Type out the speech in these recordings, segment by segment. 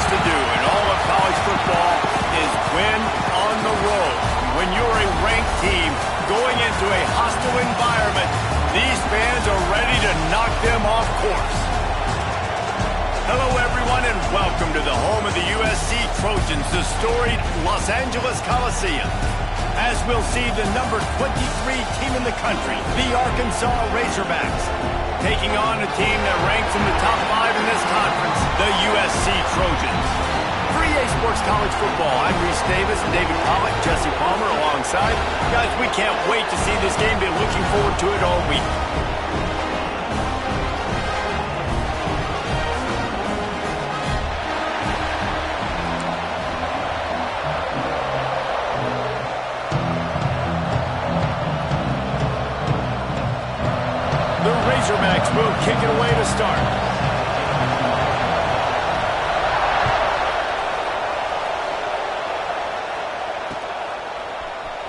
to do in all of college football is win on the road. When you're a ranked team going into a hostile environment, these fans are ready to knock them off course. Hello, everyone, and welcome to the home of the USC Trojans, the storied Los Angeles Coliseum. As we'll see the number 23 team in the country, the Arkansas Razorbacks, taking on a team that ranks in the top 5 in this conference, the USC Trojans. For EA Sports College Football, I'm Reese Davis and David Pollack, Jesse Palmer alongside. Guys, we can't wait to see this game. Been looking forward to it all week. Razorbacks will kick it away to start.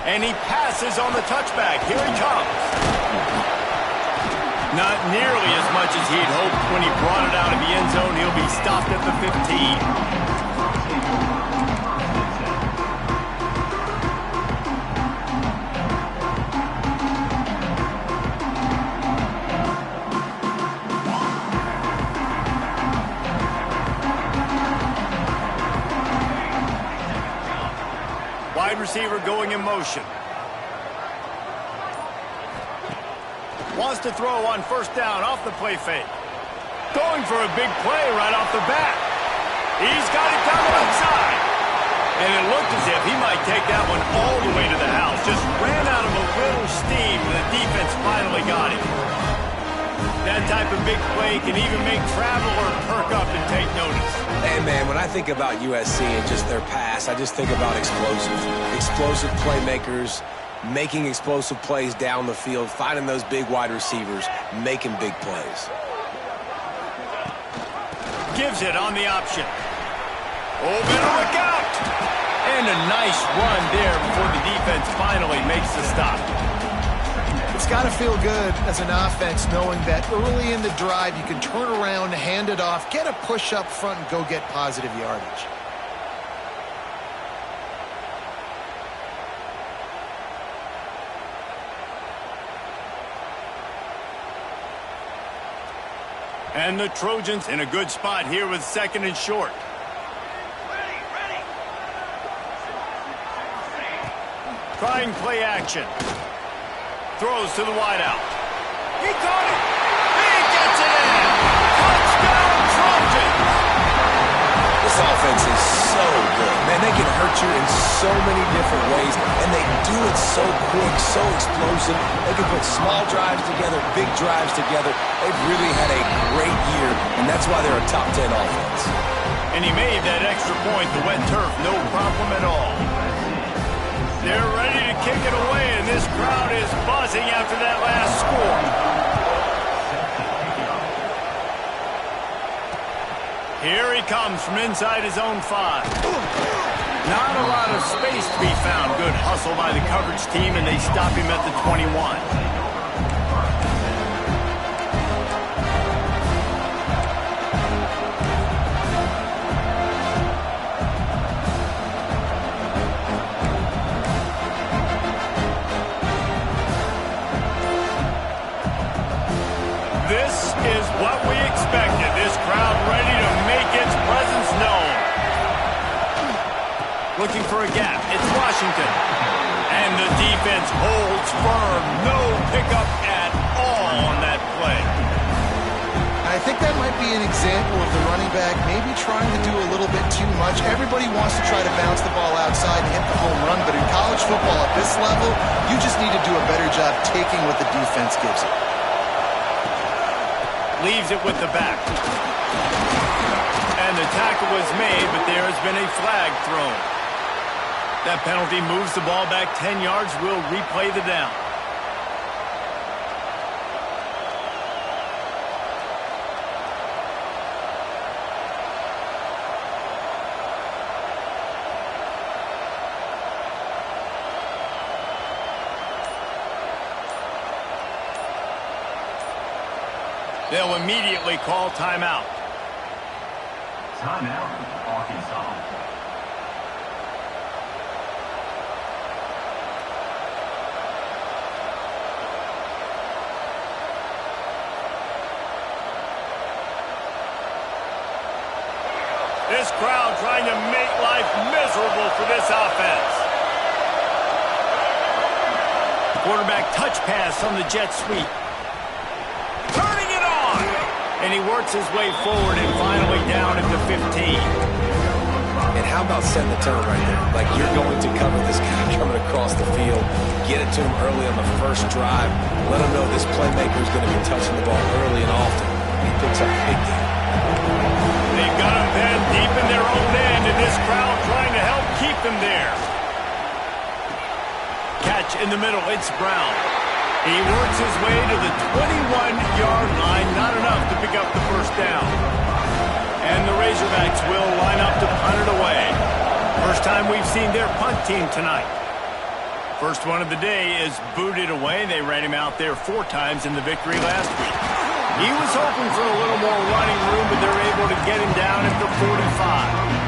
And he passes on the touchback. Here he comes. Not nearly as much as he'd hoped when he brought it out of the end zone. He'll be stopped at the 15. Wide receiver going in motion. Wants to throw on first down off the play fake. Going for a big play right off the bat. He's got it down the left side. And it looked as if he might take that one all the way to the house. Just ran out of a little steam, and the defense finally got him. That type of big play can even make travelers perk up and take notice. Hey, man, when I think about USC and just their pass, I just think about explosive playmakers, making explosive plays down the field, finding those big wide receivers, making big plays. Gives it on the option. Oh, better look out! And a nice run there before the defense finally makes the stop. It's got to feel good as an offense knowing that early in the drive you can turn around, hand it off, get a push up front, and go get positive yardage. And the Trojans in a good spot here with second and short. Trying play action. Throws to the wideout. He caught it. He gets it in. Touchdown, Trojans. This offense is so good. Man, they can hurt you in so many different ways, and they do it so quick, so explosive. They can put small drives together, big drives together. They've really had a great year, and that's why they're a top 10 offense. And he made that extra point, the wet turf, no problem at all. They're ready to kick it away, and this crowd is buzzing after that last score. Here he comes from inside his own 5. Not a lot of space to be found. Good hustle by the coverage team, and they stop him at the 21. This is what we expected. This crowd ready to make its presence known. Looking for a gap. It's Washington. And the defense holds firm. No pickup at all on that play. I think that might be an example of the running back maybe trying to do a little bit too much. Everybody wants to try to bounce the ball outside and hit the home run, but in college football at this level, you just need to do a better job taking what the defense gives you. Leaves it with the back. And the tackle was made, but there has been a flag thrown. That penalty moves the ball back 10 yards. We'll replay the down. They'll immediately call timeout. Timeout, Arkansas. This crowd trying to make life miserable for this offense. Quarterback touch pass on the jet sweep. Turning it on! And he works his way forward and finally down at the 15. And how about setting the tone right there? Like, you're going to cover this guy coming across the field. Get it to him early on the first drive. Let him know this playmaker is going to be touching the ball early and often. He picks up a big game. They've got him then deep in their own end, and this crowd trying to help keep them there. Catch in the middle, it's Brown. He works his way to the 21-yard line, not enough to pick up the first down. And the Razorbacks will line up to punt it away. First time we've seen their punt team tonight. First one of the day is booted away. They ran him out there 4 times in the victory last week. He was hoping for a little more running room, but they're able to get him down at the 45.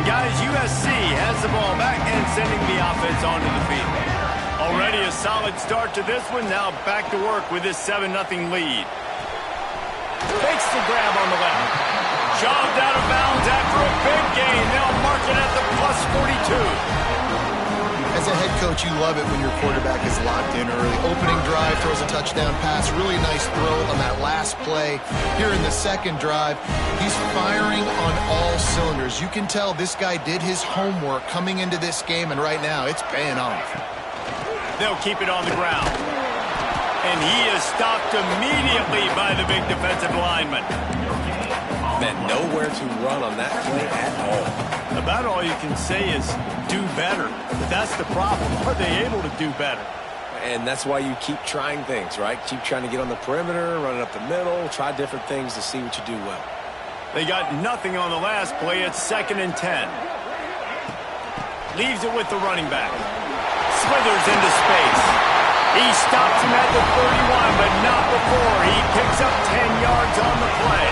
Guys, USC has the ball back and sending the offense onto the field. Already a solid start to this one. Now back to work with this 7-0 lead. Fakes the grab on the left. Shoved out of bounds after a big gain. They'll mark it at the +42. As a head coach, you love it when your quarterback is locked in early. Opening drive, throws a touchdown pass. Really nice throw on that last play. Here in the second drive, he's firing on all cylinders. You can tell this guy did his homework coming into this game, and right now it's paying off. They'll keep it on the ground. And he is stopped immediately by the big defensive lineman. Man, nowhere to run on that play at all. About all you can say is do better. But that's the problem. Are they able to do better? And that's why you keep trying things, right? Keep trying to get on the perimeter, run it up the middle, try different things to see what you do well. They got nothing on the last play. It's 2nd and 10. Leaves it with the running back. Slithers into space. He stops him at the 31, but not before. He picks up 10 yards on the play.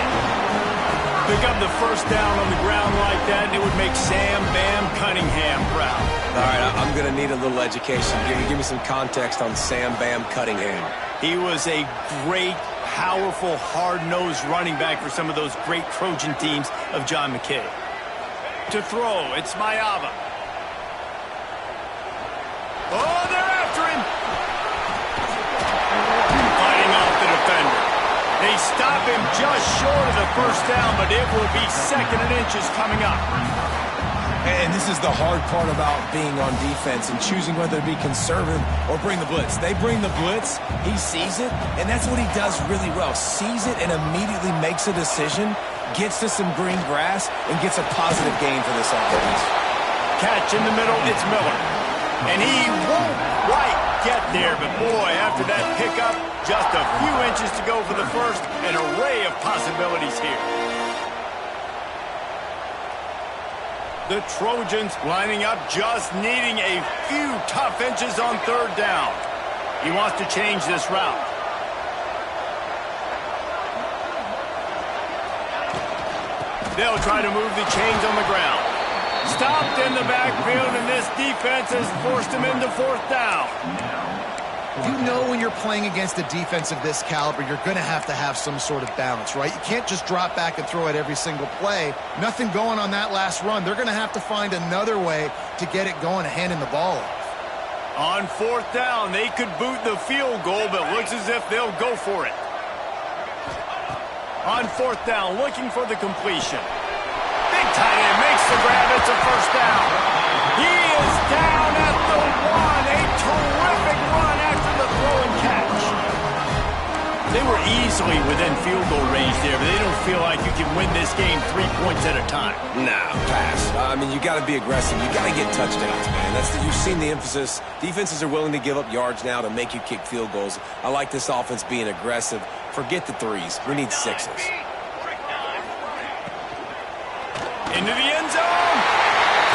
Pick up the first down on the ground like that, and it would make Sam Bam Cunningham proud. All right, I'm going to need a little education. Give me some context on Sam Bam Cunningham. He was a great, powerful, hard-nosed running back for some of those great Trojan teams of John McKay. To throw, it's Mayava. Oh, they're after him! Fighting off the defender. They stop him just short of the first down, but it will be 2nd and inches coming up. And this is the hard part about being on defense and choosing whether to be conservative or bring the blitz. They bring the blitz, he sees it, and that's what he does really well. Sees it and immediately makes a decision, gets to some green grass, and gets a positive gain for this offense. Catch in the middle, it's Miller. And he won't quite get there, but boy, after that pickup, just a few inches to go for the first, an array of possibilities here. The Trojans lining up, just needing a few tough inches on 3rd down. He wants to change this route. They'll try to move the chains on the ground. Stopped in the backfield, and this defense has forced him into 4th down. You know when you're playing against a defense of this caliber, you're going to have some sort of balance, right? You can't just drop back and throw it every single play. Nothing going on that last run. They're going to have to find another way to get it going, handing the ball off. On 4th down, they could boot the field goal, but looks as if they'll go for it. On 4th down, looking for the completion. Big tight end makes the grab. It's a first down. He is down at the 1. A terrific run after the throw and catch. They were easily within field goal range there, but they don't feel like you can win this game 3 points at a time. Nah, pass. I mean, you got to be aggressive. You got to get touchdowns, man. You've seen the emphasis. Defenses are willing to give up yards now to make you kick field goals. I like this offense being aggressive. Forget the 3s. We need 6s. Into the end zone.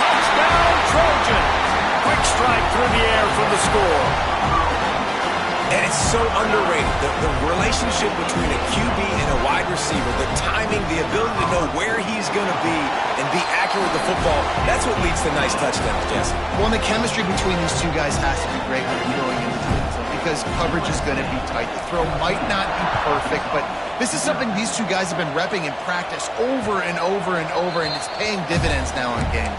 Touchdown, Trojan. Quick strike through the air for the score. And it's so underrated. The relationship between a QB and a wide receiver, the timing, the ability to know where he's going to be and be accurate with the football, that's what leads to nice touchdowns, Jesse. Well, and the chemistry between these two guys has to be great when you're throwing into the end zone because coverage is going to be tight. The throw might not be perfect, but this is something these two guys have been repping in practice over and over and over, and it's paying dividends now on game.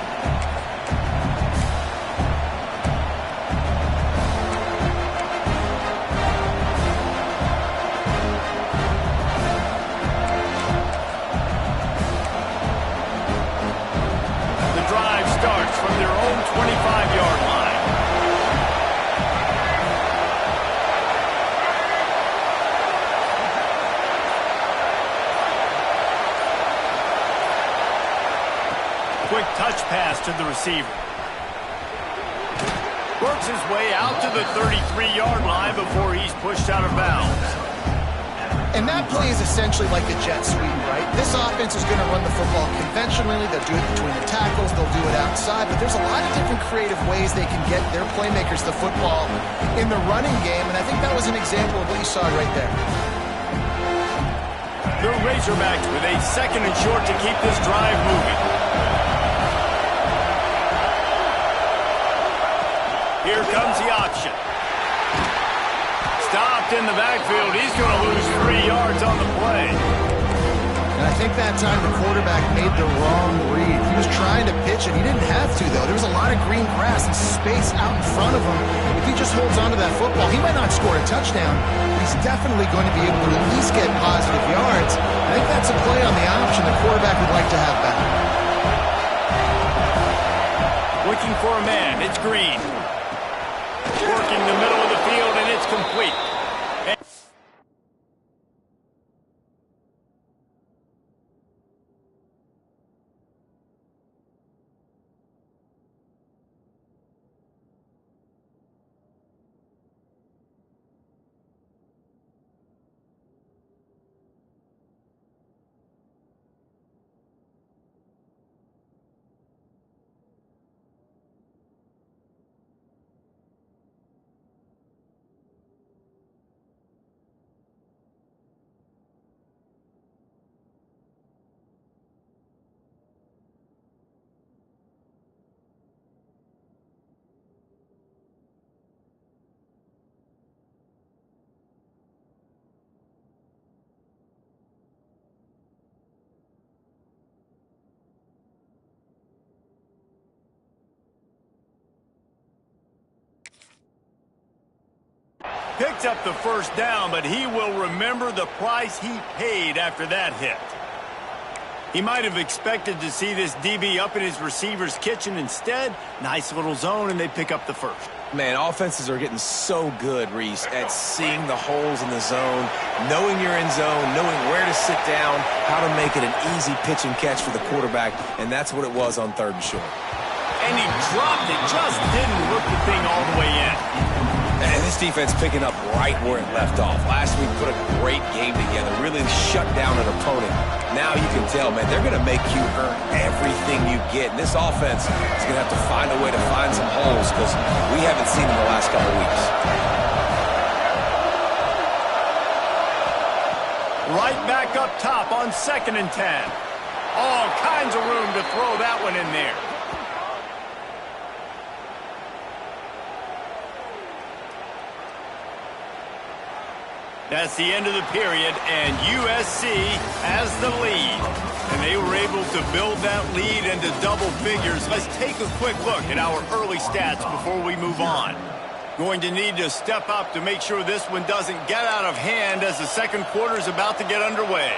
From their own 25-yard line. Quick touch pass to the receiver. Works his way out to the 33-yard line before he's pushed out of bounds. And that play is essentially like the jet sweep, right? This offense is going to run the football conventionally. They'll do it between the tackles. They'll do it outside. But there's a lot of different creative ways they can get their playmakers the football in the running game. And I think that was an example of what you saw right there. The Razorbacks with a second and short to keep this drive moving. Here comes the option. Stopped in the backfield. He's going to lose 3 yards on the play. And I think that time the quarterback made the wrong read. He was trying to pitch it. He didn't have to, though. There was a lot of green grass and space out in front of him. If he just holds on to that football, he might not score a touchdown, but he's definitely going to be able to at least get positive yards. I think that's a play on the option the quarterback would like to have back. Looking for a man. It's Green. Working the middle of the field, and it's complete. Picked up the first down, but he will remember the price he paid after that hit. He might have expected to see this DB up in his receiver's kitchen. Instead, nice little zone, and they pick up the first. Man, offenses are getting so good, Reese, at seeing the holes in the zone, knowing you're in zone, knowing where to sit down, how to make it an easy pitch and catch for the quarterback, and that's what it was on 3rd and short. And he dropped it, just didn't look the thing all the way in. And this defense picking up right where it left off. Last week put a great game together, really shut down an opponent. Now you can tell, man, they're going to make you earn everything you get. And this offense is going to have to find a way to find some holes because we haven't seen them the last couple weeks. Right back up top on 2nd and 10. All kinds of room to throw that one in there. That's the end of the period, and USC has the lead. And they were able to build that lead into double figures. Let's take a quick look at our early stats before we move on. Going to need to step up to make sure this one doesn't get out of hand as the second quarter is about to get underway.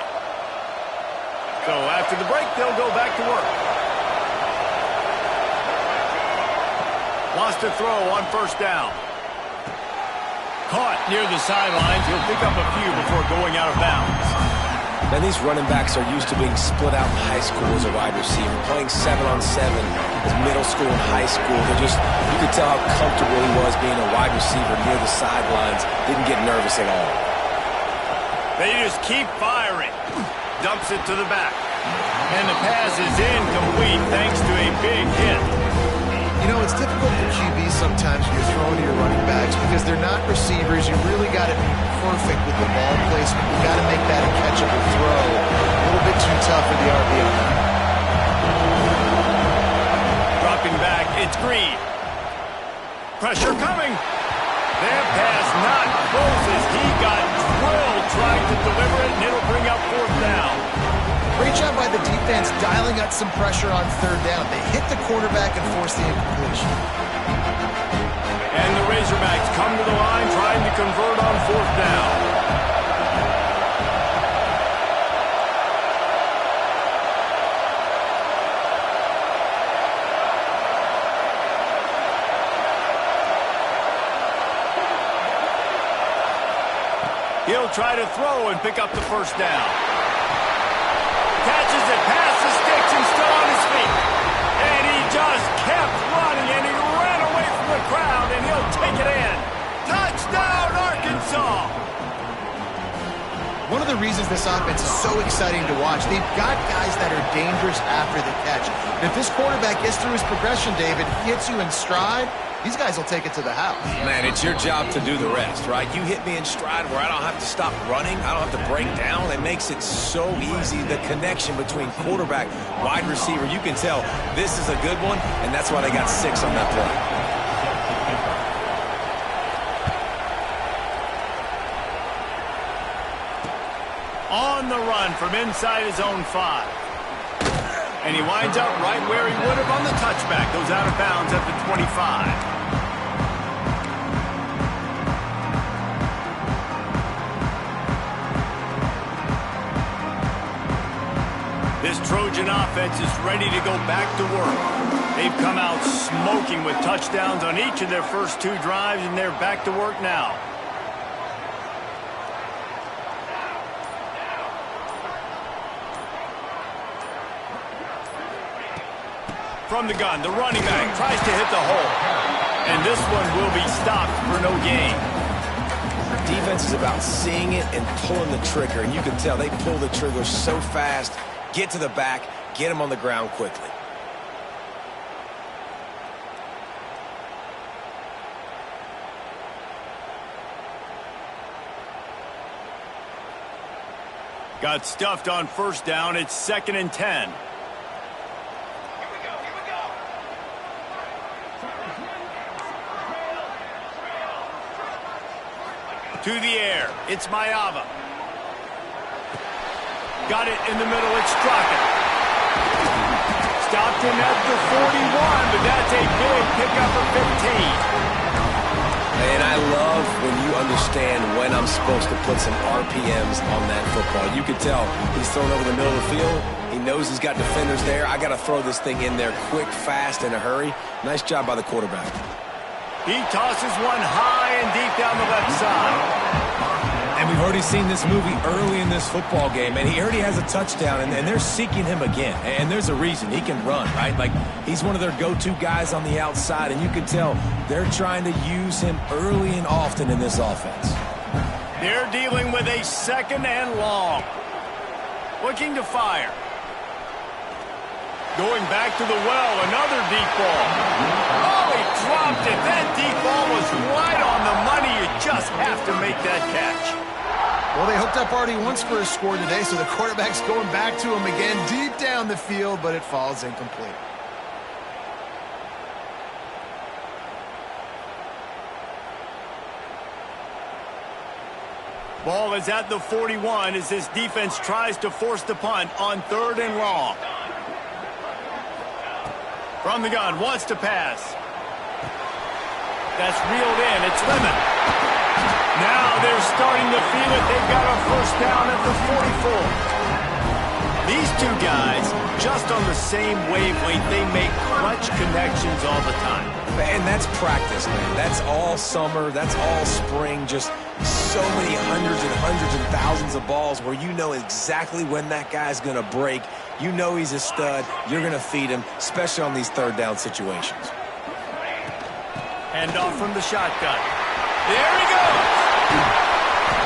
So after the break, they'll go back to work. Wants to throw on 1st down. Caught near the sidelines. He'll pick up a few before going out of bounds. Man, these running backs are used to being split out in high school as a wide receiver, playing 7-on-7 as middle school and high school. You could tell how comfortable he was being a wide receiver near the sidelines. Didn't get nervous at all. They just keep firing. Dumps it to the back. And the pass is incomplete thanks to a big hit. You know, it's difficult for QBs sometimes when you're throwing to your running backs because they're not receivers. You really got to be perfect with the ball placement. You got to make that a catchable throw. A little bit too tough for the RB on that. Dropping back, it's Green. Pressure coming. Their pass not close as he got drilled trying to deliver it, and it'll bring up 4th down. Great job by the defense dialing up some pressure on 3rd down. They hit the quarterback and forced the incompletion. And the Razorbacks come to the line trying to convert on 4th down. He'll try to throw and pick up the 1st down. Catches it past the sticks and still on his feet. And he just kept running, and he ran away from the crowd, and he'll take it in. Touchdown, Arkansas! One of the reasons this offense is so exciting to watch, they've got guys that are dangerous after the catch. And if this quarterback gets through his progression, David, hits you in stride, these guys will take it to the house. Man, it's your job to do the rest, right? You hit me in stride where I don't have to stop running. I don't have to break down. It makes it so easy. The connection between quarterback, wide receiver, you can tell this is a good one, and that's why they got 6 on that play. On the run from inside his own 5. And he winds up right where he would have on the touchback. Goes out of bounds at the 25. This Trojan offense is ready to go back to work. They've come out smoking with touchdowns on each of their first 2 drives, and they're back to work now. From the gun, the running back tries to hit the hole. And this one will be stopped for no gain. Defense is about seeing it and pulling the trigger, and you can tell they pull the trigger so fast, get to the back, get him on the ground quickly. Got stuffed on 1st down. It's 2nd and 10. To the air, it's Mayava. Got it in the middle, it's Straka. Stopped him at the 41, but that's a big pickup of 15. And I love when you understand when I'm supposed to put some RPMs on that football. You can tell he's thrown over the middle of the field. He knows he's got defenders there. I got to throw this thing in there quick, fast, in a hurry. Nice job by the quarterback. He tosses one high and deep down the left side. And we've already seen this movie early in this football game, and he already has a touchdown, and they're seeking him again. And there's a reason. He can run, right? Like, he's one of their go-to guys on the outside, and you can tell they're trying to use him early and often in this offense. They're dealing with a 2nd and long. Looking to fire. Going back to the well, another deep ball. Oh, he dropped it. That deep ball was right on the money. You just have to make that catch. Well, they hooked up already once for a score today, so the quarterback's going back to him again deep down the field, but it falls incomplete. Ball is at the 41 as this defense tries to force the punt on 3rd and long. From the gun, wants to pass. That's reeled in. It's Lemon. Now they're starting to feel it. They've got a 1st down at the 44. These 2 guys, just on the same wavelength, they make clutch connections all the time. And that's practice, man. That's all summer. That's all spring. Just so many hundreds and thousands of balls where you know exactly when that guy's going to break. You know he's a stud. You're going to feed him, especially on these 3rd down situations. Hand off from the shotgun. There he goes.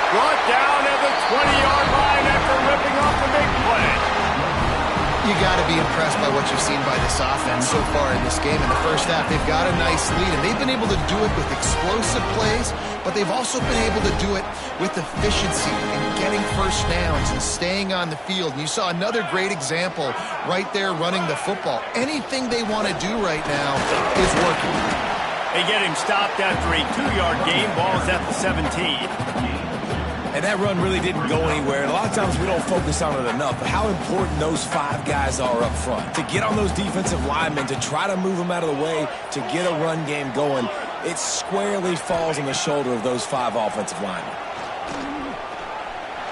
Brought down at the 20-yard line after ripping off the big play. You got to be impressed by what you've seen by this offense so far in this game. In the first half, they've got a nice lead, and they've been able to do it with explosive plays, but they've also been able to do it with efficiency and getting first downs and staying on the field. And you saw another great example right there running the football. Anything they want to do right now is working. They get him stopped after a 2-yard gain. Ball's at the 17. And that run really didn't go anywhere. And a lot of times we don't focus on it enough, but how important those 5 guys are up front. To get on those defensive linemen, to try to move them out of the way, to get a run game going, it squarely falls on the shoulder of those 5 offensive linemen.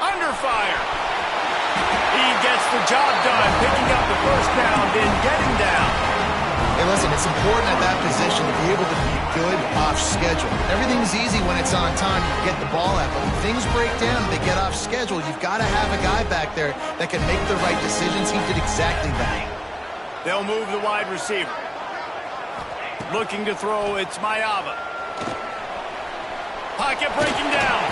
Under fire. He gets the job done, picking up the first down, then getting down. Hey, listen, it's important at that position to be able to be good off schedule. Everything's easy when it's on time. You get the ball out, but when things break down and they get off schedule, you've got to have a guy back there that can make the right decisions. He did exactly that. They'll move the wide receiver. Looking to throw, it's Mayava. Pocket breaking down.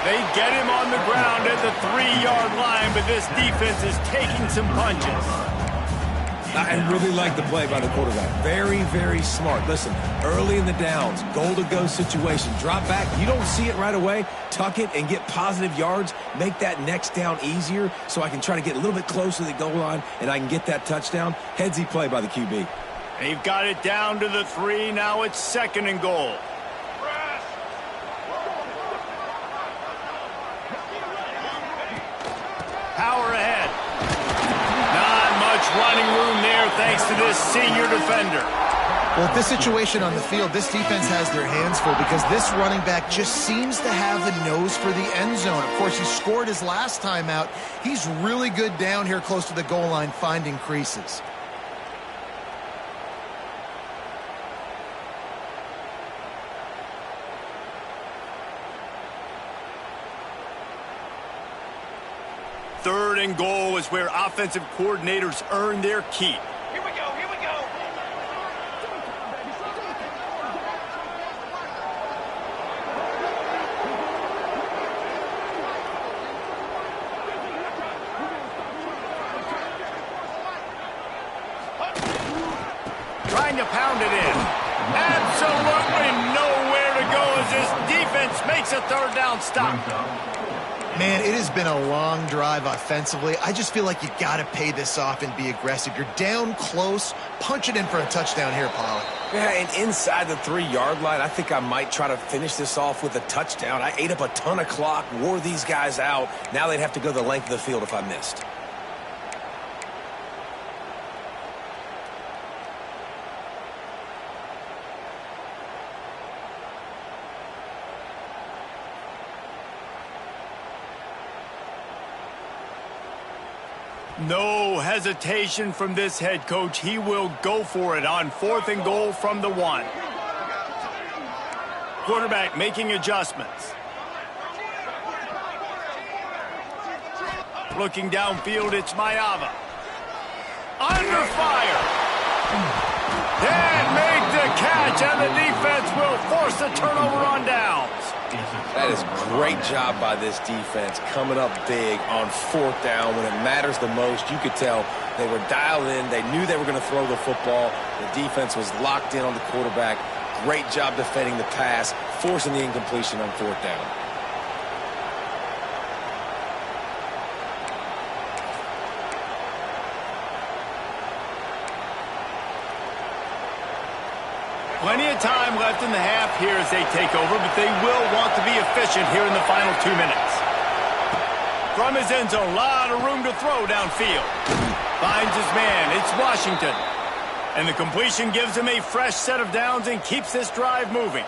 They get him on the ground at the 3-yard line, but this defense is taking some punches. I really like the play by the quarterback. Very, very smart. Listen, early in the downs, goal-to-go situation. Drop back. You don't see it right away. Tuck it and get positive yards. Make that next down easier so I can try to get a little bit closer to the goal line and I can get that touchdown. Headsy play by the QB. They've got it down to the 3. Now it's 2nd and goal. Power ahead. Not much running room there thanks to this senior defender. Well, with this situation on the field, this defense has their hands full because this running back just seems to have the nose for the end zone. Of course, he scored his last time out. He's really good down here close to the goal line, finding creases. Third and goal is where offensive coordinators earn their keep. Here we go, here we go. Trying to pound it in. Absolutely nowhere to go as this defense makes a 3rd down stop. Man, it has been a long drive offensively. I just feel like you got to pay this off and be aggressive. You're down close. Punch it in for a touchdown here, Pollard. Yeah, and inside the 3-yard line, I think I might try to finish this off with a touchdown. I ate up a ton of clock, wore these guys out. Now they'd have to go the length of the field if I missed. No hesitation from this head coach. He will go for it on 4th and goal from the 1. Quarterback making adjustments. Looking downfield, it's Mayava. Under fire. And make the catch, and the defense will force the turnover on downs. That is great job by this defense, coming up big on 4th down when it matters the most. You could tell they were dialed in. They knew they were going to throw the football. The defense was locked in on the quarterback. Great job defending the pass, forcing the incompletion on 4th down. Plenty of time left in the half here as they take over, but they will want to be efficient here in the final 2 minutes. From his end zone, a lot of room to throw downfield. Finds his man, it's Washington. And the completion gives him a fresh set of downs and keeps this drive moving.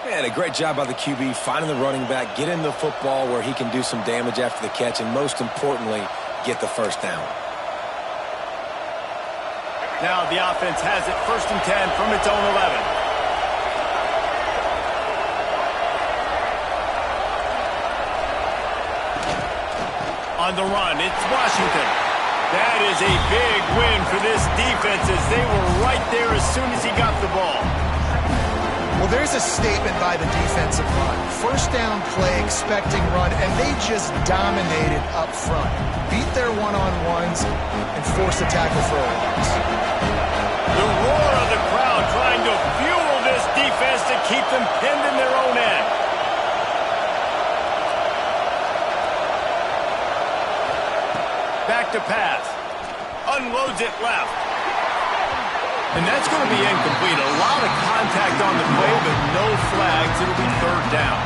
And a great job by the QB, finding the running back, getting the football where he can do some damage after the catch, and most importantly, get the first down. Now the offense has it 1st and 10 from its own 11. On the run, it's Washington. That is a big win for this defense as they were right there as soon as he got the ball. Well, Well, there's a statement by the defensive line. First down play, expecting run, and they just dominated up front. Beat their one-on-ones and forced a tackle for a loss. The roar of the crowd trying to fuel this defense to keep them pinned in their own end. Back to pass. Unloads it left. And that's going to be incomplete. A lot of contact on the play, but no flags. It'll be third down.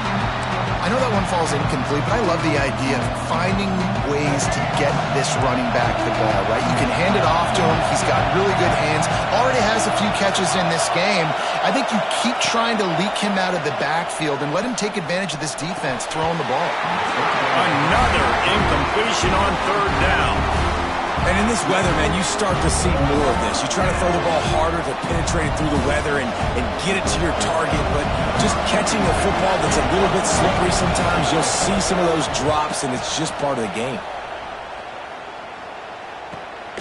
I know that one falls incomplete, but I love the idea of finding ways to get this running back the ball, right? You can hand it off to him. He's got really good hands. Already has a few catches in this game. I think you keep trying to leak him out of the backfield and let him take advantage of this defense throwing the ball. Another incompletion on third down. And in this weather, man, you start to see more of this. You try to throw the ball harder to penetrate it through the weather and get it to your target, but just catching a football that's a little bit slippery sometimes, you'll see some of those drops, and it's just part of the game.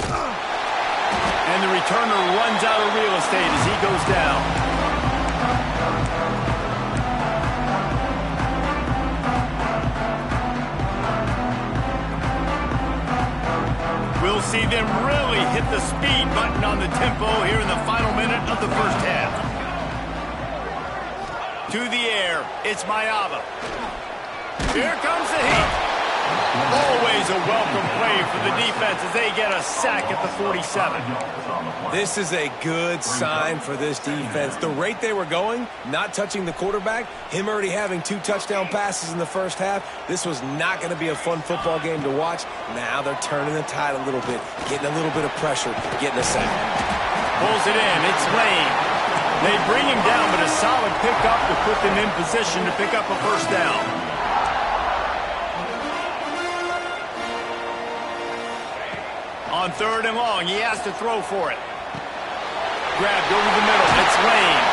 And the returner runs out of real estate as he goes down. We'll see them really hit the speed button on the tempo here in the final minute of the first half. To the air, it's Mayava. Here comes the heat. Always a welcome play for the defense as they get a sack at the 47. This is a good sign for this defense. The rate they were going, not touching the quarterback, him already having 2 touchdown passes in the first half, this was not going to be a fun football game to watch. Now they're turning the tide a little bit, getting a little bit of pressure, getting a sack. Pulls it in, it's Lane. They bring him down, but a solid pickup to put them in position to pick up a first down. On third and long, he has to throw for it. Grabbed over the middle, it's Lane.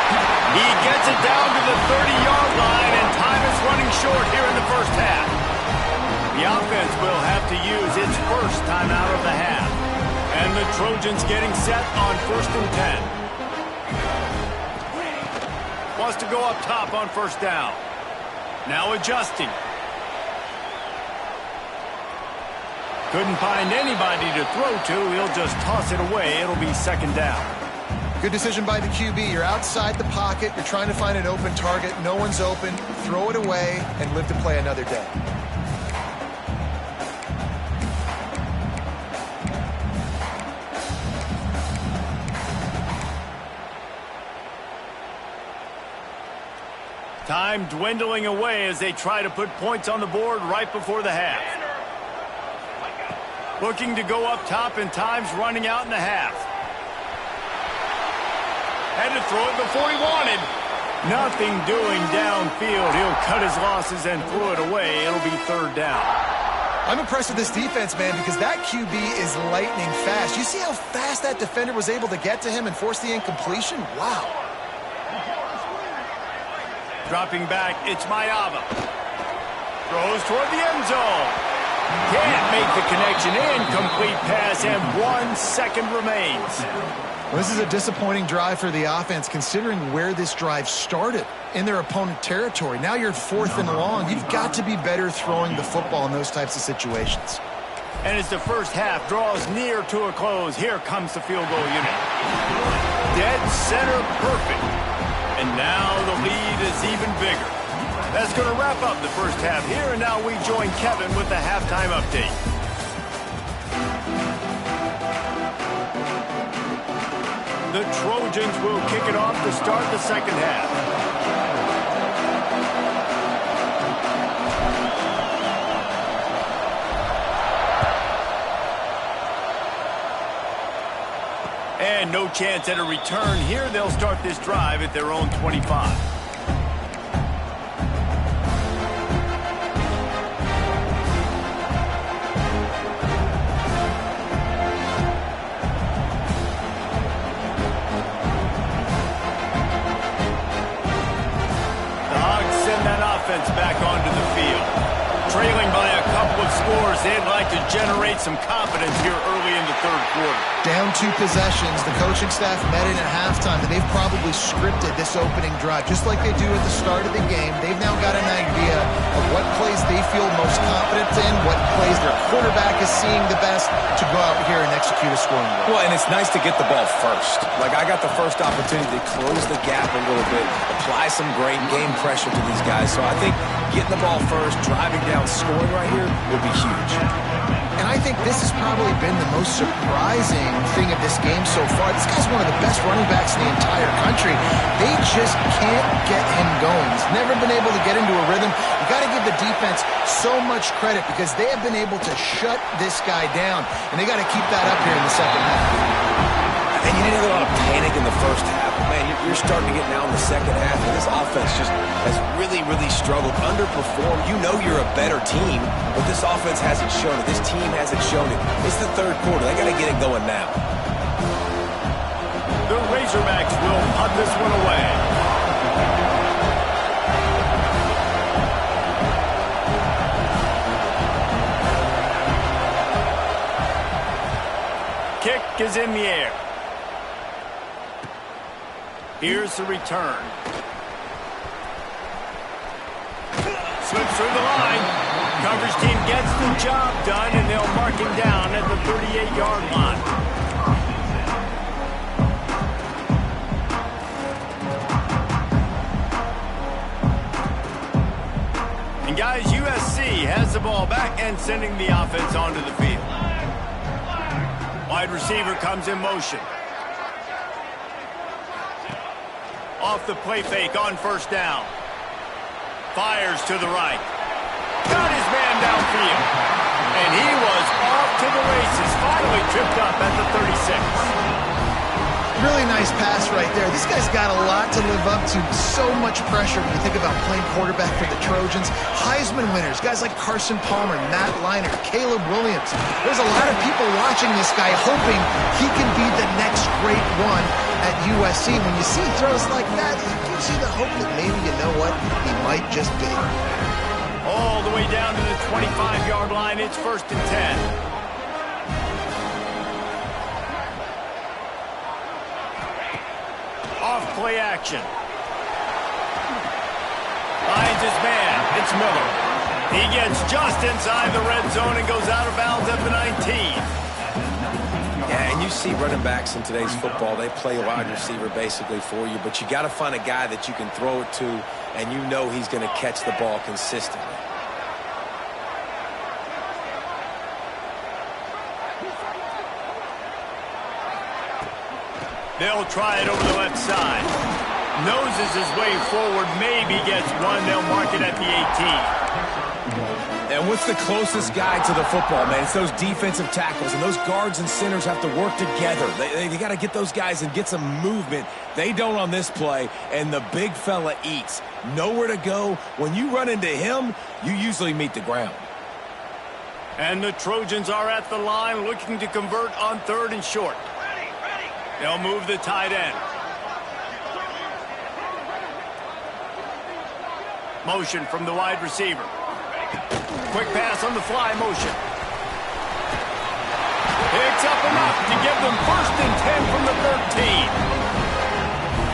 He gets it down to the 30-yard line, and time is running short here in the first half. The offense will have to use its first timeout of the half. And the Trojans getting set on 1st and 10. Wants to go up top on first down. Now adjusting. Couldn't find anybody to throw to. He'll just toss it away. It'll be second down. Good decision by the QB. You're outside the pocket. You're trying to find an open target. No one's open. Throw it away and live to play another day. Time dwindling away as they try to put points on the board right before the half. Looking to go up top, and time's running out in the half. Had to throw it before he wanted. Nothing doing downfield. He'll cut his losses and throw it away. It'll be third down. I'm impressed with this defense, man, because that QB is lightning fast. You see how fast that defender was able to get to him and force the incompletion? Wow. Dropping back, it's Mayava. Throws toward the end zone. Can't make the connection. Incomplete pass, and 1 second remains. Well, this is a disappointing drive for the offense, considering where this drive started, in their opponent territory. Now you're 4th and long. You've got to be better throwing the football in those types of situations. And as the first half draws near to a close, here comes the field goal unit. Dead center perfect. And now the lead is even bigger. That's going to wrap up the first half here, and now we join Kevin with the halftime update. The Trojans will kick it off to start the second half. And no chance at a return here. They'll start this drive at their own 25. Back onto the field. Trailing by a couple with scores, they'd like to generate some confidence here early in the third quarter. Down 2 possessions, the coaching staff met in at halftime, and they've probably scripted this opening drive, just like they do at the start of the game. They've now got an idea of what plays they feel most confident in, what plays their quarterback is seeing the best to go out here and execute a scoring drive. Well, and it's nice to get the ball first. Like, I got the first opportunity to close the gap a little bit, apply some great game pressure to these guys. So I think getting the ball first, driving down, scoring right here will be huge. And I think this has probably been the most surprising thing of this game so far. This guy's one of the best running backs in the entire country. They just can't get him going. He's never been able to get into a rhythm. You got to give the defense so much credit because they have been able to shut this guy down, and they got to keep that up here in the second half. And you didn't have a lot of panic in the first half. Man, you're starting to get now in the second half, and this offense just has really, really struggled, underperformed. You know you're a better team, but this offense hasn't shown it. This team hasn't shown it. It's the third quarter. They got to get it going now. The Razorbacks will punt this one away. Kick is in the air. Here's the return. Slips through the line. Coverage team gets the job done, and they'll mark him down at the 38-yard line. And guys, USC has the ball back and sending the offense onto the field. Wide receiver comes in motion. Off the play fake on first down. Fires to the right. Got his man downfield. And he was off to the races. Finally tripped up at the 36. Really nice pass right there. This guy's got a lot to live up to. So much pressure when you think about playing quarterback for the Trojans. Heisman winners, guys like Carson Palmer, Matt Leinart, Caleb Williams. There's a lot of people watching this guy hoping he can be the next great one at USC. When you see throws like that, it gives you the hope that maybe, you know what, he might just be. All the way down to the 25-yard line. It's 1st and 10. Off play action. Finds his man. It's Miller. He gets just inside the red zone and goes out of bounds at the 19. Yeah, and you see running backs in today's football, they play a wide receiver basically for you, but you got to find a guy that you can throw it to, and you know he's going to catch the ball consistently. They'll try it over the left side. Noses his way forward, maybe gets one. They'll mark it at the 18. And what's the closest guy to the football, man? It's those defensive tackles, and those guards and centers have to work together. They got to get those guys and get some movement. They don't on this play, and the big fella eats. Nowhere to go. When you run into him, you usually meet the ground. And the Trojans are at the line looking to convert on 3rd and short. They'll move the tight end. Motion from the wide receiver. Quick pass on the fly motion. Picks up enough to give them 1st and 10 from the 13.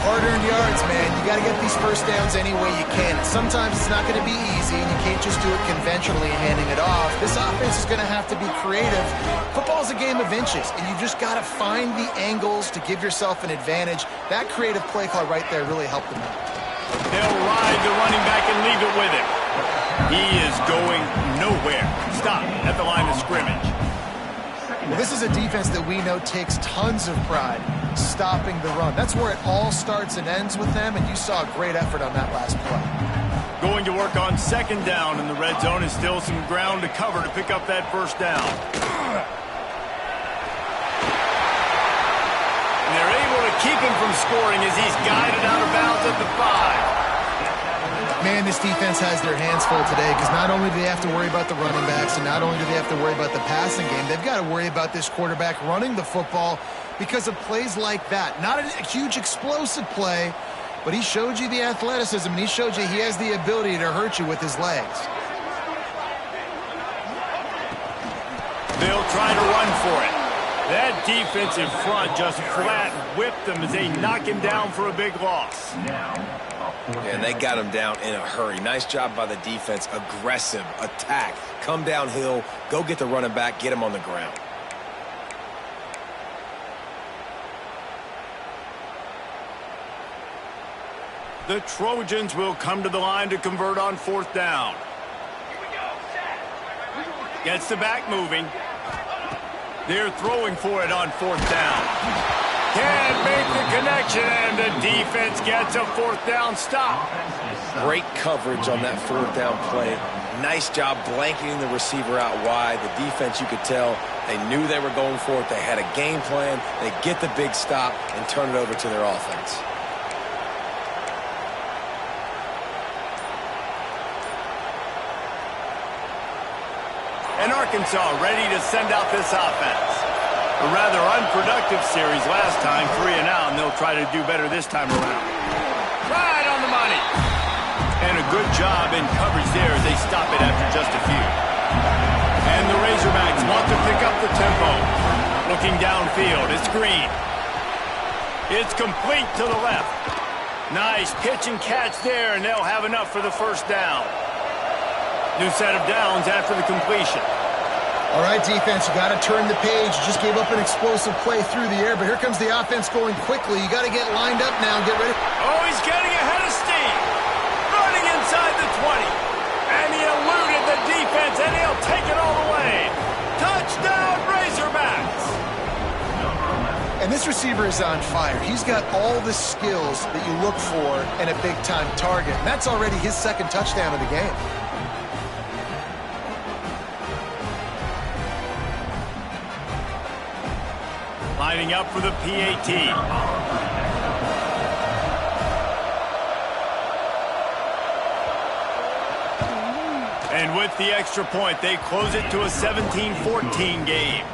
Hard-earned yards, man. You got to get these first downs any way you can. Sometimes it's not going to be easy, and you can't just do it conventionally handing it off. This offense is going to have to be creative. Football's a game of inches, and you've just got to find the angles to give yourself an advantage. That creative play call right there really helped them out. They'll ride the running back and leave it with him. He is going nowhere. Stop at the line of scrimmage. Well, this is a defense that we know takes tons of pride stopping the run. That's where it all starts and ends with them, and you saw a great effort on that last play. Going to work on 2nd down in the red zone, and still some ground to cover to pick up that 1st down. And they're able to keep him from scoring as he's guided out of bounds at the 5. Man, this defense has their hands full today because not only do they have to worry about the running backs and not only do they have to worry about the passing game, they've got to worry about this quarterback running the football because of plays like that. Not a huge explosive play, but he showed you the athleticism, and he showed you he has the ability to hurt you with his legs. try to run for it. That defense in front just flat whipped them as they knock him down for a big loss. And they got him down in a hurry. Nice job by the defense. Aggressive attack. Come downhill. Go get the running back. Get him on the ground. The Trojans will come to the line to convert on 4th down. Gets the back moving. They're throwing for it on 4th down. Can't make the connection, and the defense gets a 4th down stop. Great coverage on that 4th down play. Nice job blanketing the receiver out wide. The defense, you could tell, they knew they were going for it. They had a game plan. They get the big stop and turn it over to their offense. And Arkansas ready to send out this offense. A rather unproductive series last time, 3 and out, and they'll try to do better this time around. Right on the money. And a good job in coverage there as they stop it after just a few. And the Razorbacks want to pick up the tempo. Looking downfield, it's Green. It's complete to the left. Nice pitch and catch there, and they'll have enough for the 1st down. New set of downs after the completion. All right, defense, you got to turn the page. You just gave up an explosive play through the air, but here comes the offense going quickly. You got to get lined up now and get ready. Oh, he's getting ahead of steam. Running inside the 20. And he eluded the defense, and he'll take it all the way. Touchdown, Razorbacks. And this receiver is on fire. He's got all the skills that you look for in a big-time target. And that's already his 2nd touchdown of the game. Lining up for the PAT. And with the extra point, they close it to a 17-14 game.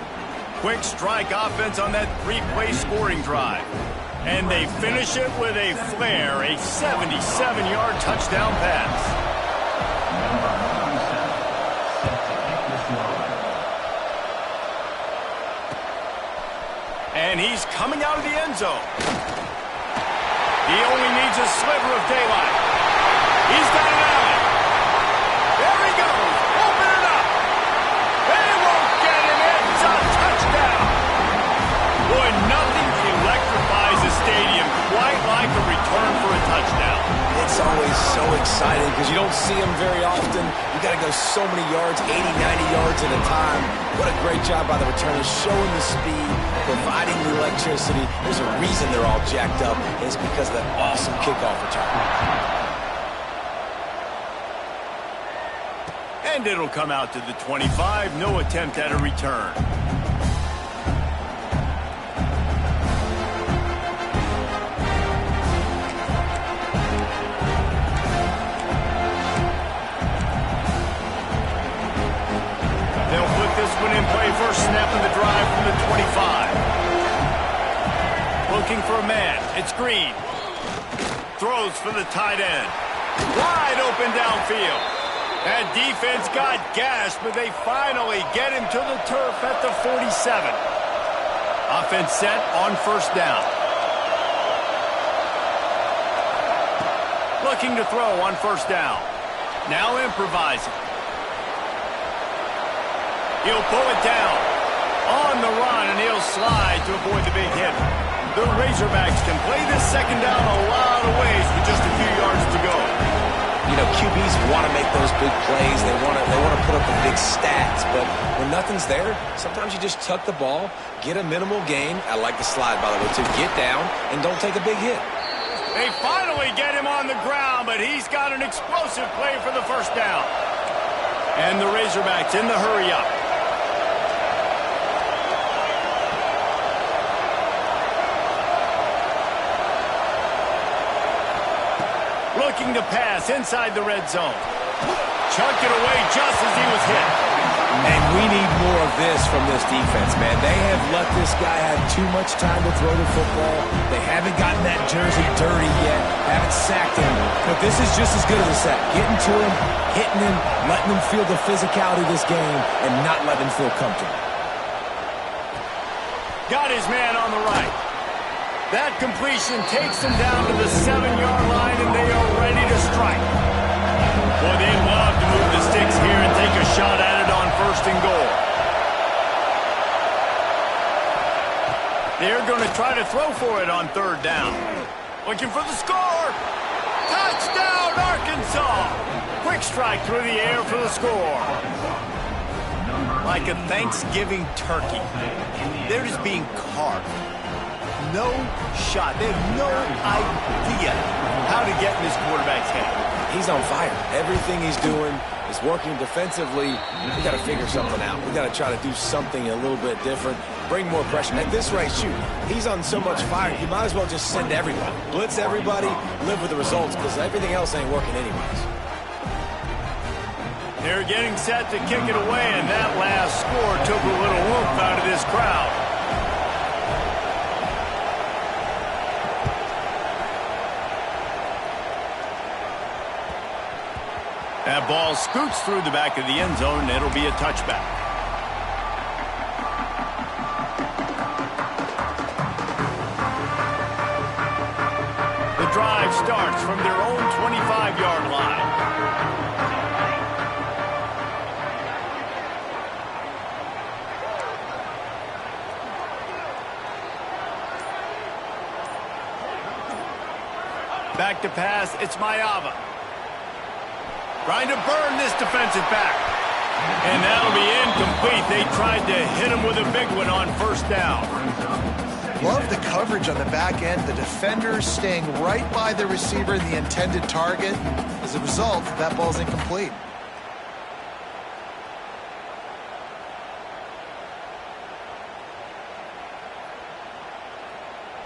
Quick strike offense on that 3-play scoring drive. And they finish it with a flare, a 77-yard touchdown pass. And he's coming out of the end zone. He only needs a sliver of daylight. He's got an alley. There he goes. Open it up. They won't get him. It's a touchdown. Boy, nothing electrifies a stadium quite like a return for a touchdown. It's always so exciting because you don't see them very often. You got to go so many yards, 80, 90 yards at a time. What a great job by the returners, showing the speed, providing the electricity. There's a reason they're all jacked up, and it's because of that awesome kickoff return. And it'll come out to the 25. No attempt at a return. One in play, first snap of the drive from the 25. Looking for a man. It's Green. Throws for the tight end. Wide open downfield. That defense got gashed, but they finally get him to the turf at the 47. Offense set on 1st down. Looking to throw on 1st down. Now improvising. He'll pull it down on the run, and he'll slide to avoid the big hit. The Razorbacks can play this 2nd down a lot of ways with just a few yards to go. You know, QBs want to make those big plays. They want to put up the big stats, but when nothing's there, sometimes you just tuck the ball, get a minimal gain. I like the slide, by the way, to get down and don't take a big hit. They finally get him on the ground, but he's got an explosive play for the 1st down. And the Razorbacks in the hurry up. Looking to pass inside the red zone. Chucked it away just as he was hit. And we need more of this from this defense, man. They have let this guy have too much time to throw the football. They haven't gotten that jersey dirty yet, haven't sacked him. But this is just as good as a sack. Getting to him, hitting him, letting him feel the physicality of this game, and not letting him feel comfortable. Got his man on the right. That completion takes them down to the 7-yard line, and they are ready to strike. Boy, they love to move the sticks here and take a shot at it on 1st and goal. They're going to try to throw for it on 3rd down. Looking for the score. Touchdown, Arkansas. Quick strike through the air for the score. Like a Thanksgiving turkey. They're just being carved. No shot. They have no idea how to get in this quarterback's head. He's on fire. Everything he's doing is working defensively. We got to figure something out. We got to try to do something a little bit different. Bring more pressure. At this rate, shoot, he's on so much fire, you might as well just send everybody. Blitz everybody, live with the results, because everything else ain't working anyways. They're getting set to kick it away, and that last score took a little whoop out of this crowd. That ball scoots through the back of the end zone, and it'll be a touchback. The drive starts from their own 25-yard line. Back to pass, it's Mayava. Trying to burn this defensive back. And that'll be incomplete. They tried to hit him with a big one on 1st down. Love the coverage on the back end. The defenders staying right by the receiver, the intended target. As a result, that ball's incomplete.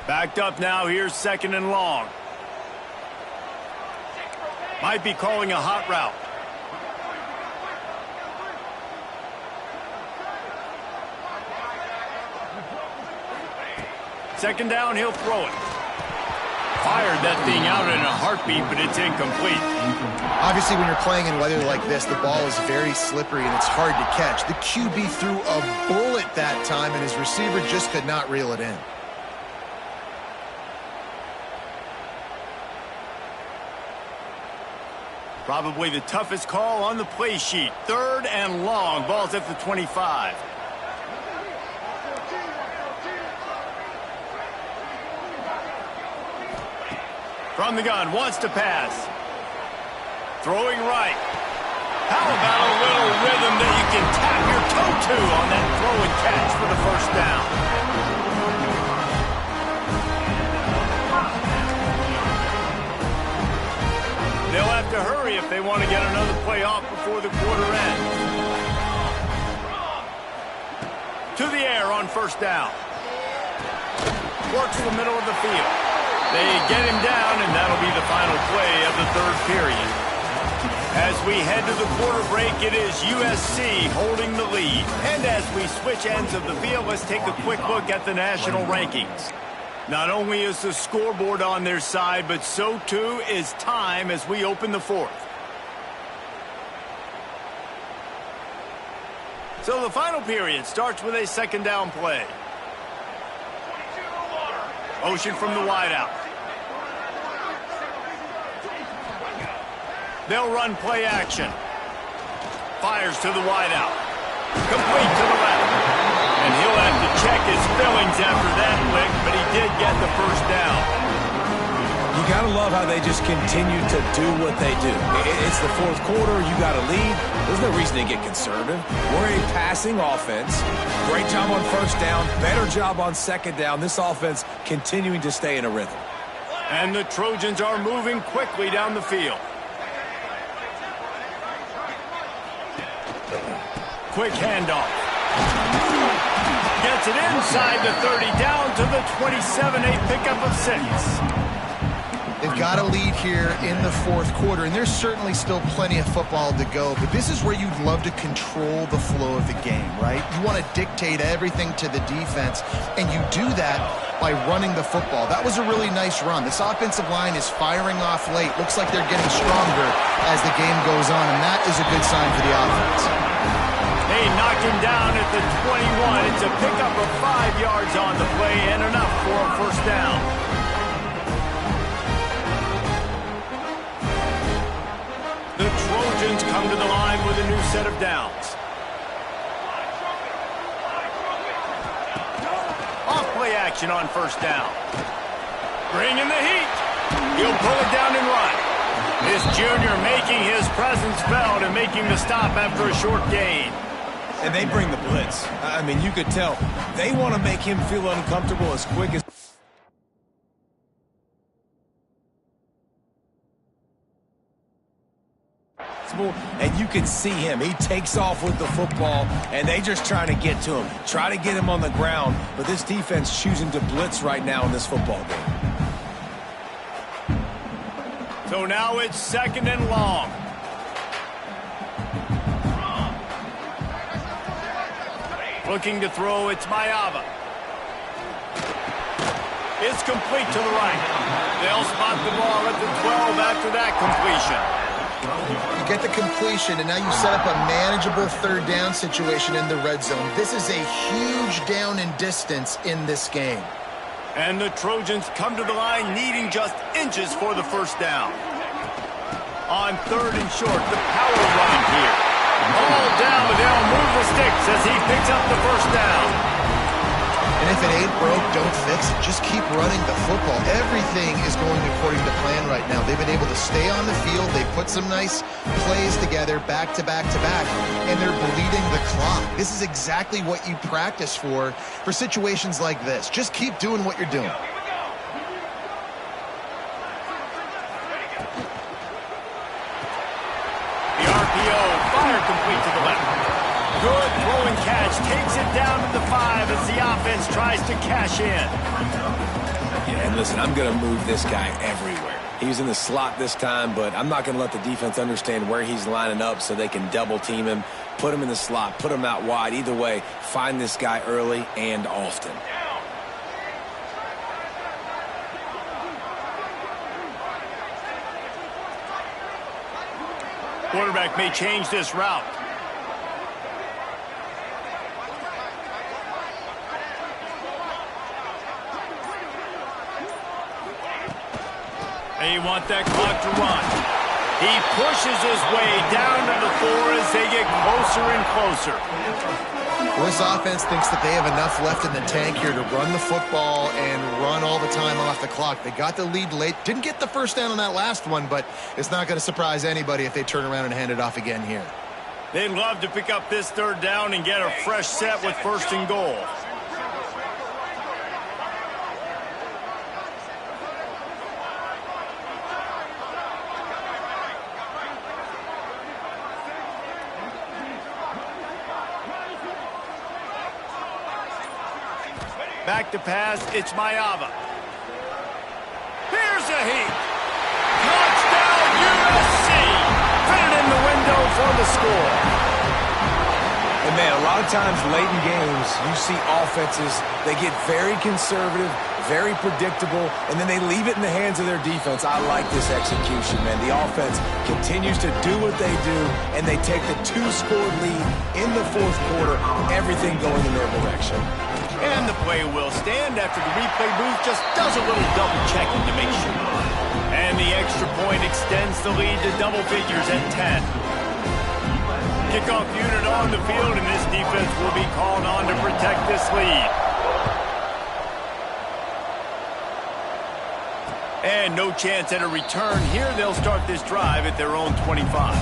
Backed up now. Here's 2nd and long. Might be calling a hot route. Second down, he'll throw it. Fired that thing out in a heartbeat, but it's incomplete. Obviously, when you're playing in weather like this, the ball is very slippery and it's hard to catch. The QB threw a bullet that time, and his receiver just could not reel it in. Probably the toughest call on the play sheet. 3rd and long. Ball's at the 25. From the gun, wants to pass. Throwing right. How about a little rhythm that you can tap your toe to on that throw and catch for the 1st down? They'll have to hurry if they want to get another play off before the quarter ends. To the air on 1st down. Works the middle of the field. They get him down, and that'll be the final play of the 3rd period. As we head to the quarter break, it is USC holding the lead. And as we switch ends of the field, let's take a quick look at the national rankings. Not only is the scoreboard on their side, but so too is time as we open the 4th. So the final period starts with a 2nd down play. Motion from the wideout. They'll run play action. Fires to the wideout. Complete to the left. And he'll have to check his fillings after that lick, but he did get the 1st down. You got to love how they just continue to do what they do. It's the 4th quarter. You got to lead. There's no reason to get conservative. We're a passing offense. Great job on 1st down. Better job on 2nd down. This offense continuing to stay in a rhythm. And the Trojans are moving quickly down the field. Quick handoff. Gets it inside the 30, down to the 27, a pickup of 6. They've got a lead here in the 4th quarter, and there's certainly still plenty of football to go, but this is where you'd love to control the flow of the game, right? You want to dictate everything to the defense, and you do that by running the football. That was a really nice run. This offensive line is firing off late. Looks like they're getting stronger as the game goes on, and that is a good sign for the offense. They knocked him down at the 21. It's a pickup of 5 yards on the play and enough for a first down. The Trojans come to the line with a new set of downs. Off-play action on first down. Bringing the heat. He'll pull it down and run. This junior making his presence felt and making the stop after a short gain. And they bring the blitz. I mean, you could tell they want to make him feel uncomfortable as quick as possible. And you can see him. He takes off with the football, and they just trying to get to him, try to get him on the ground. But this defense choosing to blitz right now in this football game. So now it's 2nd and long. Looking to throw, it's Mayava. It's complete to the right. They'll spot the ball at the 12 after that completion. You get the completion, and now you set up a manageable 3rd down situation in the red zone. This is a huge down in distance in this game. And the Trojans come to the line needing just inches for the first down. On 3rd and short, the power run here. All down, but they'll move the sticks as he picks up the first down. And if it ain't broke, don't fix it. Just keep running the football. Everything is going according to plan right now. They've been able to stay on the field. They put some nice plays together back to back to back, and they're bleeding the clock. This is exactly what you practice for situations like this. Just keep doing what you're doing. The RPO, fire complete to the left. Good throw and catch, takes it down to the 5 as the offense tries to cash in. Yeah, and listen, I'm going to move this guy everywhere. He's in the slot this time, but I'm not going to let the defense understand where he's lining up so they can double team him, put him in the slot, put him out wide. Either way, find this guy early and often. Quarterback may change this route. They want that clock to run. He pushes his way down to the 4 as they get closer and closer. Well, this offense thinks that they have enough left in the tank here to run the football and run all the time off the clock. They got the lead late. Didn't get the first down on that last one, but it's not going to surprise anybody if they turn around and hand it off again here. They'd love to pick up this 3rd down and get a fresh set with 1st and goal. Back to pass, it's Mayava. Here's a heat. Touchdown, USC! Fit it in the window for the score. And man, a lot of times late in games, you see offenses, they get very conservative, very predictable, and then they leave it in the hands of their defense. I like this execution, man. The offense continues to do what they do, and they take the 2-score lead in the 4th quarter, everything going in their direction. And the play will stand after the replay booth just does a little double checking to make sure. And the extra point extends the lead to double figures at 10. Kickoff unit on the field, and this defense will be called on to protect this lead. And no chance at a return here. They'll start this drive at their own 25.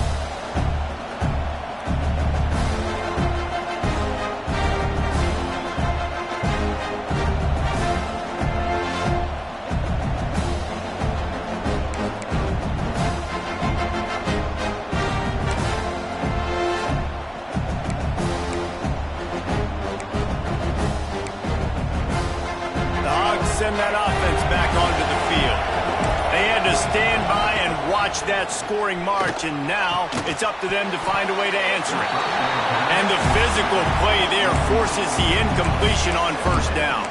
Send that offense back onto the field. They had to stand by and watch that scoring march, and now it's up to them to find a way to answer it. And the physical play there forces the incompletion on 1st down.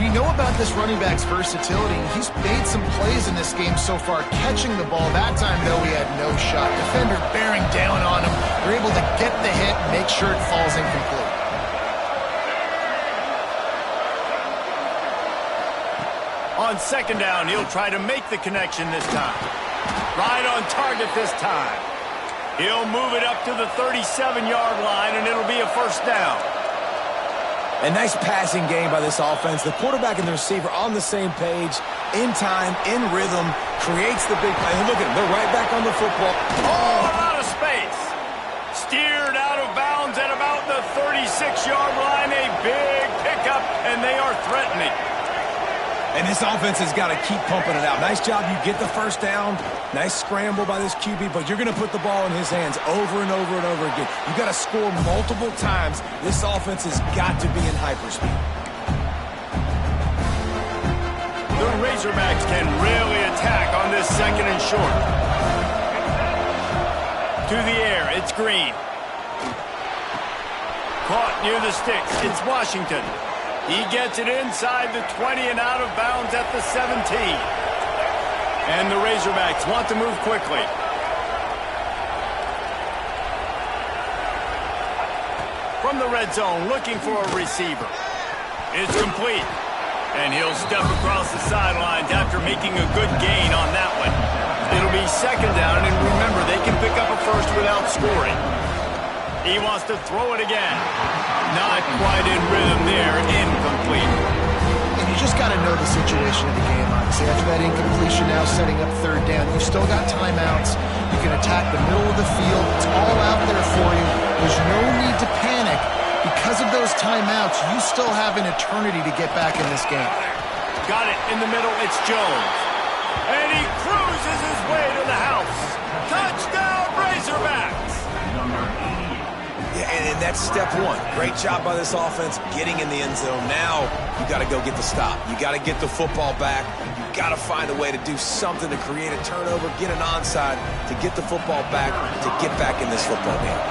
We know about this running back's versatility. He's made some plays in this game so far, catching the ball. That time, though, he had no shot. Defender bearing down on him. They're able to get the hit and make sure it falls incomplete. On second down, he'll try to make the connection this time. Right on target this time. He'll move it up to the 37-yard line, and it'll be a first down. A nice passing game by this offense. The quarterback and the receiver on the same page, in time, in rhythm, creates the big play. Look at them. They're right back on the football. Oh, out of space. Steered out of bounds at about the 36-yard line. A big pickup, and they are threatening. And this offense has got to keep pumping it out. Nice job. You get the first down. Nice scramble by this QB, but you're going to put the ball in his hands over and over and over again. You got to score multiple times. This offense has got to be in hyperspeed. The Razorbacks can really attack on this second and short. To the air, it's Green. Caught near the sticks, it's Washington. He gets it inside the 20 and out of bounds at the 17. And the Razorbacks want to move quickly. From the red zone, looking for a receiver. It's complete. And he'll step across the sidelines after making a good gain on that one. It'll be second down, and remember, they can pick up a first without scoring. He wants to throw it again. Not quite in rhythm there. Incomplete. And you just got to know the situation of the game, obviously. After that incompletion, now setting up third down. You've still got timeouts. You can attack the middle of the field. It's all out there for you. There's no need to panic. Because of those timeouts, you still have an eternity to get back in this game. Got it in the middle. It's Jones. And he cruises his way to the house. Touchdown, Razorbacks. Yeah, and that's step one. Great job by this offense getting in the end zone. Now you got to go get the stop. You got to get the football back. You got to find a way to do something to create a turnover, get an onside, to get the football back, to get back in this football game.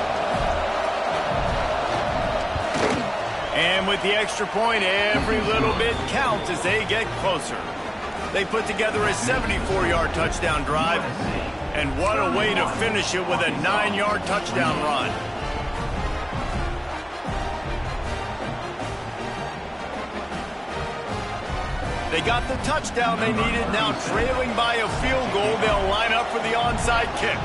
And with the extra point, every little bit counts as they get closer. They put together a 74-yard touchdown drive. And what a way to finish it with a 9-yard touchdown run. They got the touchdown they needed. Now trailing by a field goal, they'll line up for the onside kick.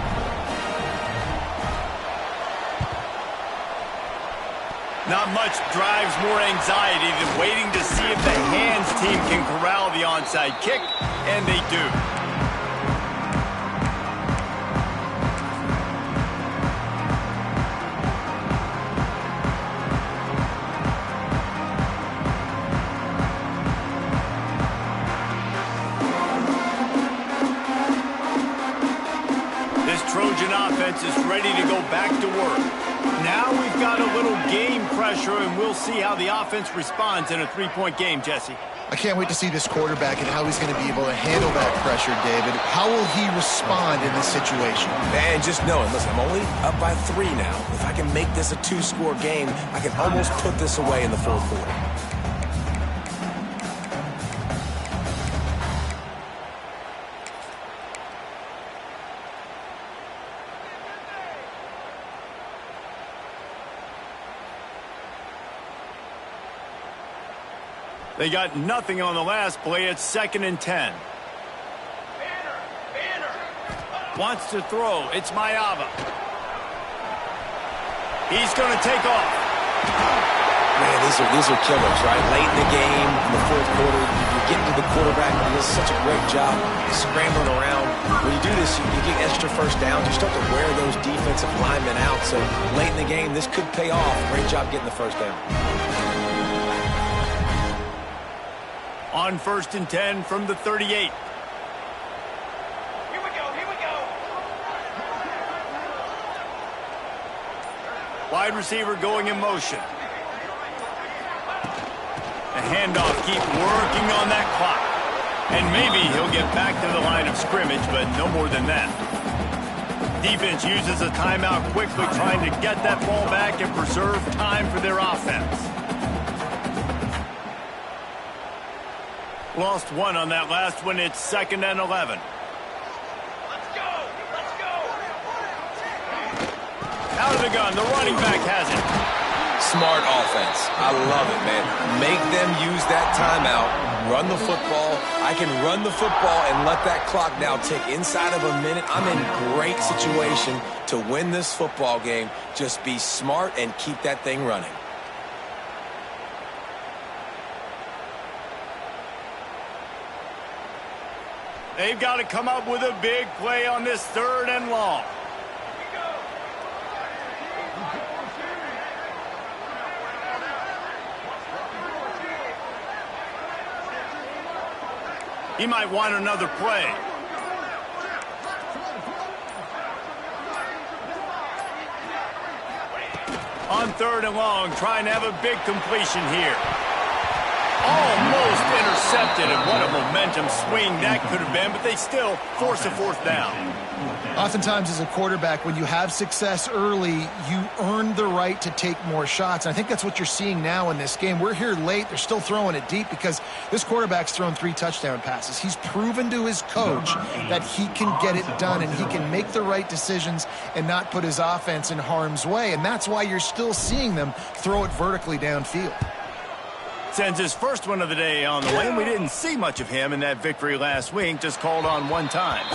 Not much drives more anxiety than waiting to see if the hands team can corral the onside kick, and they do. Trojan offense is ready to go back to work. Now we've got a little game pressure, and we'll see how the offense responds in a three-point game, Jesse. I can't wait to see this quarterback and how he's going to be able to handle that pressure, David. How will he respond in this situation? Man, just knowing, listen, I'm only up by 3 now. If I can make this a 2-score game, I can almost put this away in the fourth quarter. They got nothing on the last play. It's 2nd and 10. Wants to throw. It's Mayava. He's going to take off. Man, these are killers, right? Late in the game, in the fourth quarter, you're getting to the quarterback, and he does such a great job scrambling around. When you do this, you get extra first downs. You start to wear those defensive linemen out. So late in the game, this could pay off. Great job getting the first down. On 1st and 10 from the 38. Here we go. Wide receiver going in motion. The handoff, keep working on that clock. And maybe he'll get back to the line of scrimmage, but no more than that. Defense uses a timeout quickly, trying to get that ball back and preserve time for their offense. Lost one on that last one. It's 2nd and 11. Let's go. Out of the gun. The running back has it. Smart offense. I love it, man. Make them use that timeout. Run the football. I can run the football and let that clock now tick inside of a minute. I'm in great situation to win this football game. Just be smart and keep that thing running. They've got to come up with a big play on this 3rd and long. He might want another play. On 3rd and long, trying to have a big completion here. Almost intercepted, and what a momentum swing that could have been, but they still force a 4th down. Oftentimes as a quarterback, when you have success early, you earn the right to take more shots. And I think that's what you're seeing now in this game. We're here late. They're still throwing it deep because this quarterback's thrown 3 touchdown passes. He's proven to his coach that he can get it done and he can make the right decisions and not put his offense in harm's way. And that's why you're still seeing them throw it vertically downfield. Sends his first one of the day on the way, and we didn't see much of him in that victory last week, just called on 1 time.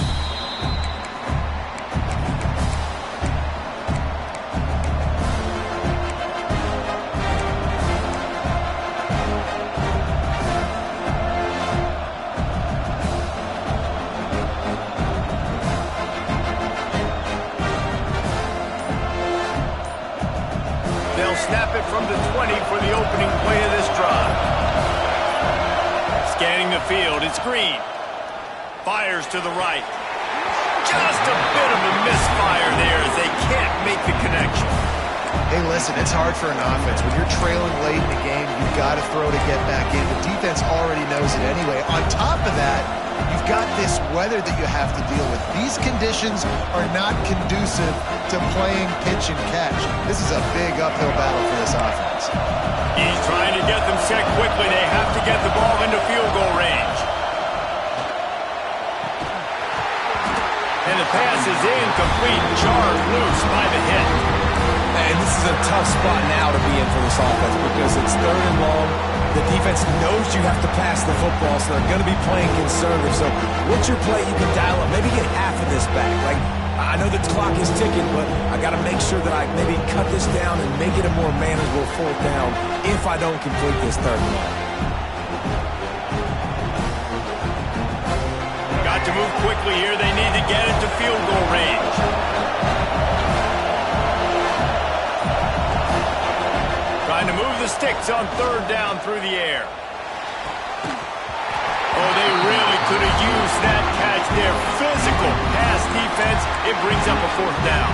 They'll snap it from the 20 for the opening play of this drive. Scanning the field, it's Green. Fires to the right. Just a bit of a misfire there as they can't make the connection. Hey, listen, it's hard for an offense. When you're trailing late in the game, you've got to throw to get back in. The defense already knows it anyway. On top of that, you've got this weather that you have to deal with. These conditions are not conducive to playing pitch and catch. This is a big uphill battle for this offense. He's trying to get them set quickly. They have to get the ball into field goal range. And the pass is incomplete, jarred loose by the hit. And this is a tough spot now to be in for this offense because it's 3rd and long. The defense knows you have to pass the football, so they're going to be playing conservative. So what's your play you can dial up? Maybe get half of this back. Like, I know the clock is ticking, but I got to make sure that I maybe cut this down and make it a more manageable 4th down if I don't complete this 3rd and long. Got to move quickly here. They need to get it to field goal range. Trying to move the sticks on 3rd down through the air. Oh, they really could have used that catch there. Physical pass defense. It brings up a 4th down.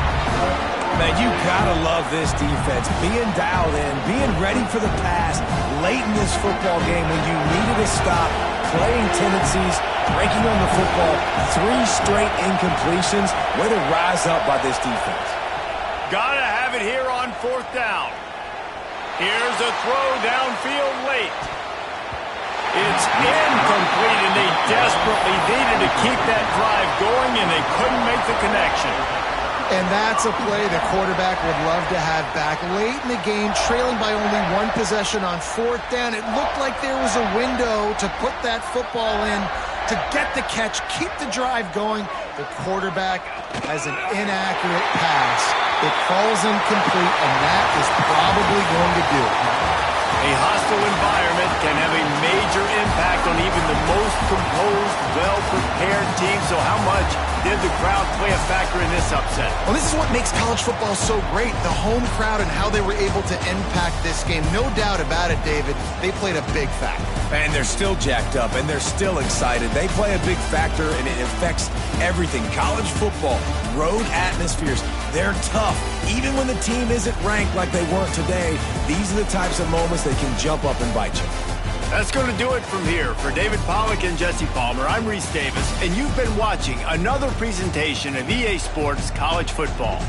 Man, you gotta love this defense. Being dialed in, being ready for the pass late in this football game when you needed a stop, playing tendencies, breaking on the football, 3 straight incompletions. Way to rise up by this defense. Gotta have it here on 4th down. Here's a throw downfield late. It's incomplete, and they desperately needed to keep that drive going, and they couldn't make the connection. And that's a play the quarterback would love to have back late in the game, trailing by only 1 possession on 4th down. It looked like there was a window to put that football in, to get the catch, keep the drive going. The quarterback has an inaccurate pass. It falls incomplete, and that is probably going to do it. A hostile environment can have a major impact on even the most composed, well-prepared team. So how much did the crowd play a factor in this upset? Well, this is what makes college football so great, the home crowd and how they were able to impact this game. No doubt about it, David. They played a big factor. And they're still jacked up, and they're still excited. They play a big factor, and it affects everything. College football, road atmospheres, they're tough. Even when the team isn't ranked like they weren't today, these are the types of moments that can jump up and bite you. That's going to do it from here. For David Pollack and Jesse Palmer, I'm Reese Davis, and you've been watching another presentation of EA Sports College Football.